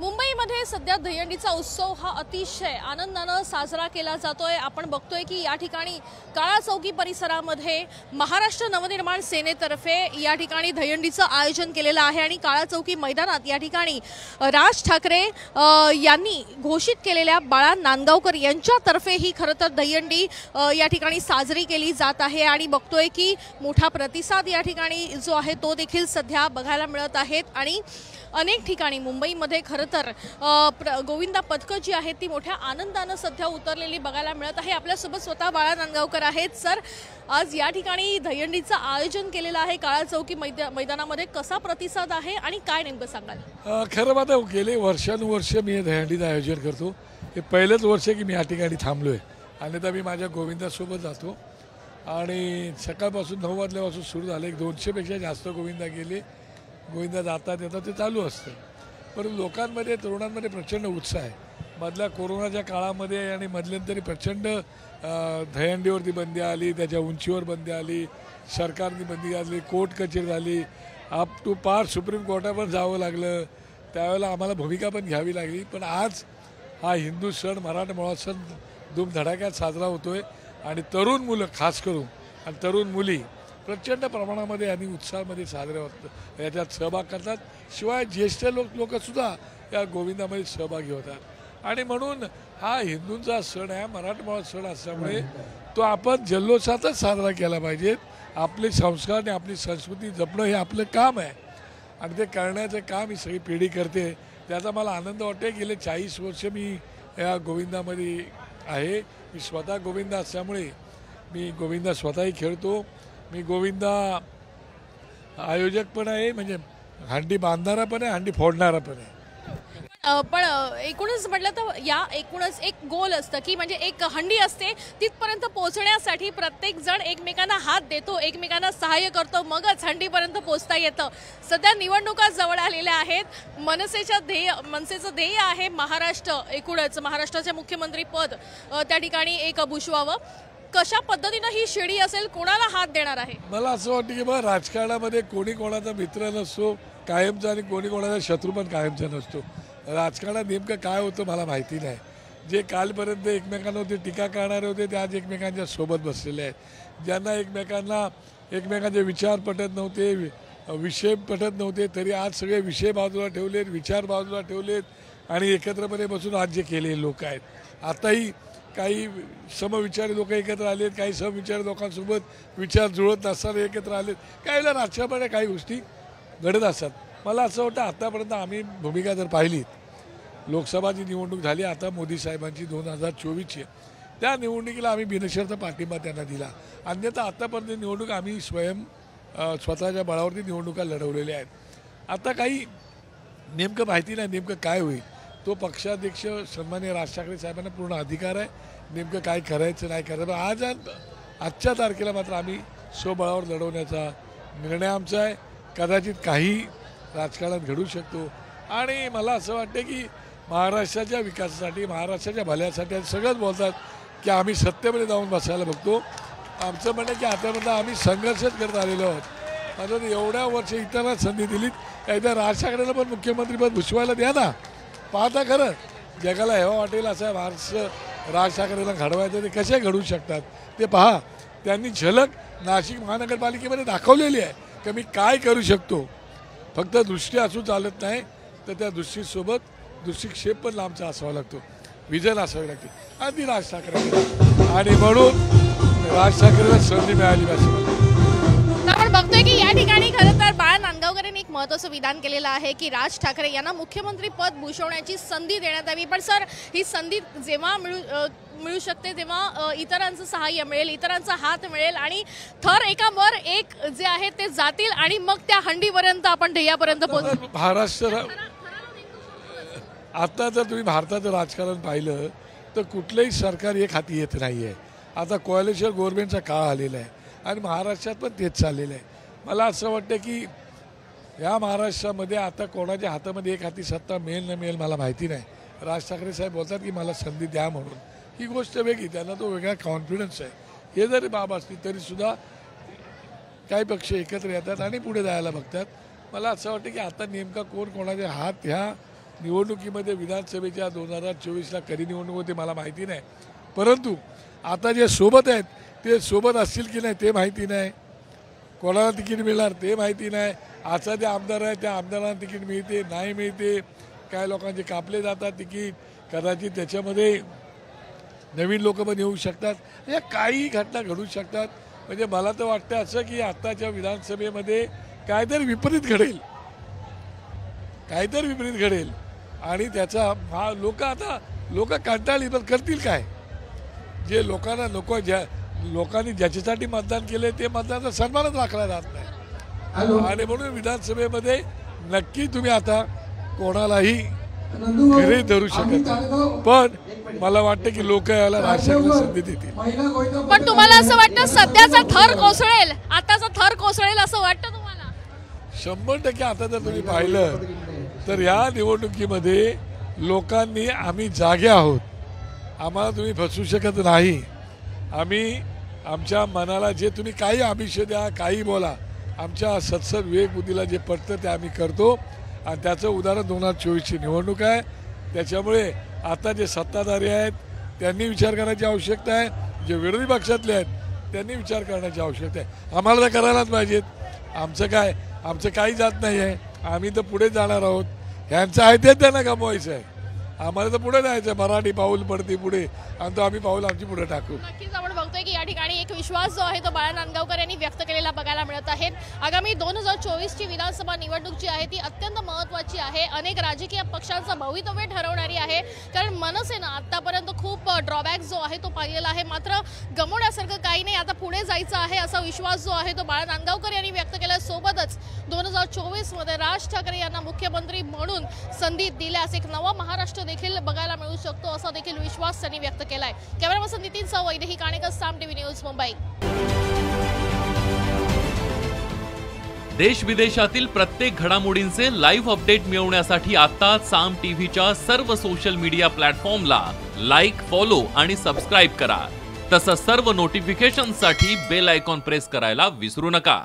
मुंबईमध्ये सध्या दहीहंडीचा उत्सव हा अतिशय आनंदाने साजरा केला जातोय। आपण बघतोय की या ठिकाणी काळा चौकी परिसरामध्ये महाराष्ट्र नवनिर्माण सेनेतर्फे या ठिकाणी दहीहंडीचं आयोजन केलेलं आहे आणि काळा चौकी मैदानात या ठिकाणी राज ठाकरे यांनी घोषित केलेल्या बाळा नांदगावकर यांच्यातर्फे ही खरं तर दहीहंडी या ठिकाणी साजरी केली जात आहे आणि बघतोय की मोठा प्रतिसाद या ठिकाणी जो आहे तो देखील सध्या बघायला मिळत आहेत आणि अनेक ठिकाणी मुंबईमध्ये खरं तर गोविंदा पथकं जी आहेत ती मोठ्या आनंदाने सध्या उतरलेली बघायला मिळत आहे। आपल्यासोबत स्वतः बाळा नांदगावकर आहेत। सर, आज या ठिकाणी दहीहंडीचं आयोजन केलेलं आहे काळा चौकी मैदानामध्ये, कसा प्रतिसाद आहे आणि काय नेमकं सांगाल? खरं बात गेले वर्षानुवर्ष मी दहीहंडीचं आयोजन करतो। हे पहिलंच वर्ष की मी या ठिकाणी थांबलोय आणि आता मी माझ्या गोविंदासोबत जातो आणि सकाळपासून 9 वाजल्यापासून सुरू झालं। 200 पेक्षा जास्त गोविंदा गेले, गोविंदा जातात येतात ते चालू असतं। पण लोकांमध्ये तरुणांमध्ये प्रचंड उत्साह आहे। मधल्या कोरोनाच्या काळामध्ये आणि मधल्यानंतरी प्रचंड दहीहंडीवरती बंदी आली, त्याच्या उंचीवर बंदी आली, सरकारने बंदी घातली, कोर्ट कचेरी झाली, अप टू पार सुप्रीम कोर्टावर जावं लागलं। त्यावेळेला आम्हाला भूमिका पण घ्यावी लागली। पण आज हा हिंदू सण मराठमोळा सण धूमधडाक्यात साजरा होतोय आणि तरुण मुलं खास करून आणि तरुण मुली प्रचंड प्रमाणामध्ये आणि उत्साहामध्ये साजरे होतात, याच्यात सहभाग करतात। शिवाय ज्येष्ठ लोकसुद्धा या गोविंदामध्ये सहभागी होतात आणि म्हणून हा हिंदूंचा सण आहे, मराठमोळा सण असल्यामुळे तो आपण जल्लोषातच साजरा केला पाहिजे। आपले संस्कार आणि आपली संस्कृती जपणं हे आपलं काम आहे आणि ते करण्याचं काम ही सगळी पिढी करते। त्याचा मला आनंद वाटतो। गेले 40 वर्ष मी या गोविंदामध्ये आहे। मी स्वतः गोविंदा असल्यामुळे मी गोविंदा स्वतःही खेळतो। मी गोविंदा आयोजक पण आहे, म्हणजे हंडी बांधणारा पण आहे, हंडी फोडणारा पण आहे। पण एकूणच म्हटलं तर या एकूणच एक गोल असतं की म्हणजे एक हंडी असते, तिथपर्यंत पोहोचण्यासाठी प्रत्येक जण एकमेकांना हात देतो, एकमेकांना सहाय्य करतो, मगच हंडीपर्यंत पोहोचता येतं। सध्या निवडणुका जवळ आलेल्या आहेत। मनसेचं ध्येय आहे महाराष्ट्र, एकूणच महाराष्ट्राचे मुख्यमंत्री पद त्या ठिकाणी एक भूषवावं। कशा पद्धतीने ही शिडी असेल, कोणाला हात देणार आहे? मला असं वाटतं की बघा, राजकारणामध्ये कोणी कोणाचा मित्र नसतो कायमचा आणि कोणी कोणाचा शत्रू पण कायमचा नसतो। राजकारणात नेमकं काय होतं मला माहिती नाही। जे कालपर्यंत एकमेकांवरती टीका करणारे होते ते आज एकमेकांच्या सोबत बसलेले आहेत। ज्यांना एकमेकांचे विचार पटत नव्हते, विषय पटत नव्हते, तरी आज सगळे विषय बाजूला ठेवलेत, विचार बाजूला ठेवलेत आणि एकत्रपणे बसून आज जे केले लोक आहेत। आताही काही समविचारी लोक एकत्र आलेत, काही समविचारी लोकांसोबत विचार जुळत नसताना एकत्र आलेत। काही वेळेला राजकारणामध्ये काही गोष्टी घडत असतात। मला असं वाटतं आतापर्यंत आम्ही भूमिका जर पाहिली, लोकसभाची निवडणूक झाली आता मोदी साहेबांची 2024ची, त्या निवडणुकीला आम्ही बिनशर्त पाठिंबा त्यांना दिला। अन्यथा आतापर्यंत निवडणूक आम्ही स्वतःच्या बळावरती निवडणुका लढवलेल्या आहेत। आता काही नेमकं माहिती नाही नेमकं काय होईल। तो पक्षाध्यक्ष सन्माननीय राज ठाकरे साहेबांना पूर्ण अधिकार आहे नेमकं काय करायचं नाही करायचं। आजच्या तारखेला मात्र आम्ही स्वबळावर लढवण्याचा निर्णय आमचा आहे। कदाचित काही राजकारणात घडू शकतो आणि मला असं वाटतं की महाराष्ट्राच्या विकासासाठी, महाराष्ट्राच्या भल्यासाठी सगळंच बोलतात की आम्ही सत्तेमध्ये जाऊन बसायला बघतो। आमचं म्हणणं की आतापर्यंत आम्ही संघर्षच करत आलेलो आहोत। मात्र एवढ्या वर्ष इतरांना संधी दिलीत, एकदा राज ठाकरेला पण मुख्यमंत्रीपद भूषवायला द्या ना। पाहता खरं जगाला हेवा वाटेल असं महाराष्ट्र राज ठाकरेला घडवायचं ते कसे घडवू शकतात ते पहा। त्यांनी झलक नाशिक महानगरपालिकेमध्ये दाखवलेली आहे की मी काय करू शकतो। फक्त दृष्टी असून चालत नाही, तर त्या दृष्टीसोबत दृष्टिक्षेप पण लांबचा असावा लागतो, विजन असावी लागते आणि ती राज ठाकरे आणि म्हणून राज ठाकरेला संधी मिळाली पाहिजे। आपण बघतोय की या ठिकाणी खरं तर बाळा नांदगावकर यांनी एक महत्त्वाचं विधान केलेलं आहे की राज ठाकरे यांना मुख्यमंत्री पद भूषवण्याची संधी देण्यात यावी। पण सर, ही संधी जेव्हा मिळू शकते तेव्हा इतरांचं सहाय्य मिळेल, इतरांचा हात मिळेल आणि थर एकावर एक जे आहे ते जातील आणि मग त्या हंडीपर्यंत आपण ध्येयापर्यंत पोहोचू। महाराष्ट्र आता जर तुम्ही भारताचं राजकारण पाहिलं तर कुठलंही सरकार एक हाती येत नाही आहे। आता कोॲलिशन गव्हर्नमेंटचा काळ आलेला आहे आणि महाराष्ट्रात पण तेच चाललेलं आहे। मला असं वाटतं की या महाराष्ट्रामध्ये आता कोणाच्या हातामध्ये एक हाती सत्ता मिळेल न मिळेल मला माहिती नाही। राज ठाकरे साहेब बोलतात की मला संधी द्या म्हणून, ही गोष्ट वेगळी, त्यांना तो वेगळा कॉन्फिडन्स आहे। हे जरी बाब असली तरीसुद्धा काही पक्ष एकत्र येतात आणि पुढे जायला बघतात। मला असं वाटतं की आता नेमका कोण कोणाचे हात ह्या निवडणुकीमध्ये विधानसभेच्या 2024ला कधी निवडणूक होते मला माहिती नाही, परंतु आता जे सोबत आहेत ते सोबत असतील की नाही ते माहिती नाही, कोणाला तिकीट मिळणार ते माहिती नाही, आजचा जे आमदार आहे त्या आमदारांना तिकीट मिळते नाही मिळते, काय लोकांचे कापले जातात तिकीट, कदाचित त्याच्यामध्ये नवीन लोक पण येऊ शकतात, या काही घटना घडू शकतात. म्हणजे मला तर वाटतं असं की आत्ताच्या विधानसभेमध्ये काहीतरी विपरीत घडेल, काहीतरी विपरीत घडेल आणि त्याचा हा लोक कंटाळली पण करतील काय. जे लोकांना नको, लोकांनी ज्याच्यासाठी मतदान केले ते मतदानाचा सन्मानच राखला जात नाही आणि म्हणून विधानसभेमध्ये नक्की तुम्ही आता कोणालाही घरी धरू शकत नाही. पण मला वाटतं की लोक याला राजकारणाला संधी देतील. पण तुम्हाला असं वाटतं सध्याचा थर कोसळेल, आताचा थर कोसळेल असं वाटतं तुम्हाला? 100% आता जर तुम्ही पाहिलं तर या निवडणुकीमध्ये लोकांनी आम्ही जागे आहोत, आम्हाला तुम्ही फसवू शकत नाही, आम्ही आमच्या मनाला जे तुम्ही काही अभिषेक द्या काही बोला, आमच्या सत्सद विवेक बुद्धीला जे पटतं ते आम्ही करतो आणि त्याचं उदाहरण 2024ची निवडणूक आहे. त्याच्यामुळे आता जे सत्ताधारी आहेत त्यांनी विचार करण्याची आवश्यकता आहे, जे विरोधी पक्षातले आहेत त्यांनी विचार करण्याची आवश्यकता आहे. आम्हाला तर करायलाच पाहिजेत, आमचं काही जात नाही आहे, आम्ही तर पुढे जाणार आहोत, ह्यांचं आहे ते त्यांना गमवायचं आहे, आम्हाला तर पुढे जायचं, मराठी पाऊल पडते पुढे आणि तो आम्ही पाऊल आमची पुढे टाकू. नक्कीच आपण बघतोय की या ठिकाणी एक विश्वास जो आहे तो बाळा नांदगावकर यांनी व्यक्त केलेला बघायला मिळत आहे. आगामी 2024ची विधानसभा निवडणूक जी आहे ती अत्यंत महत्त्वाची आहे, अनेक राजकीय पक्षांचं भवितव्य ठरवणारी आहे, कारण मनसेनं आतापर्यंत खूप ड्रॉबॅक जो आहे तो पाहिलेला आहे, मात्र गमवण्यासारखं काही नाही, आता पुढे जायचं आहे असा विश्वास जो आहे तो बाळा नांदगावकर यांनी व्यक्त केला. सोबतच 2024मध्ये राज ठाकरे यांना मुख्यमंत्री म्हणून संधी दिल्यास एक नवा महाराष्ट्र देखील बघायला मिळू शकतो असा देखील विश्वास त्यांनी व्यक्त केलाय. कॅमेरामन नितीन सह वैदेही काणेकर, साम टीव्ही न्यूज, मुंबई. देश विदेशातील प्रत्येक घडामोडींचे लाईव्ह अपडेट मिळवण्यासाठी आता साम टीव्हीच्या सर्व सोशल मीडिया प्लॅटफॉर्मला लाईक, फॉलो आणि सबस्क्राईब करा. तसंच सर्व नोटिफिकेशनसाठी बेल आयकॉन प्रेस करायला विसरू नका.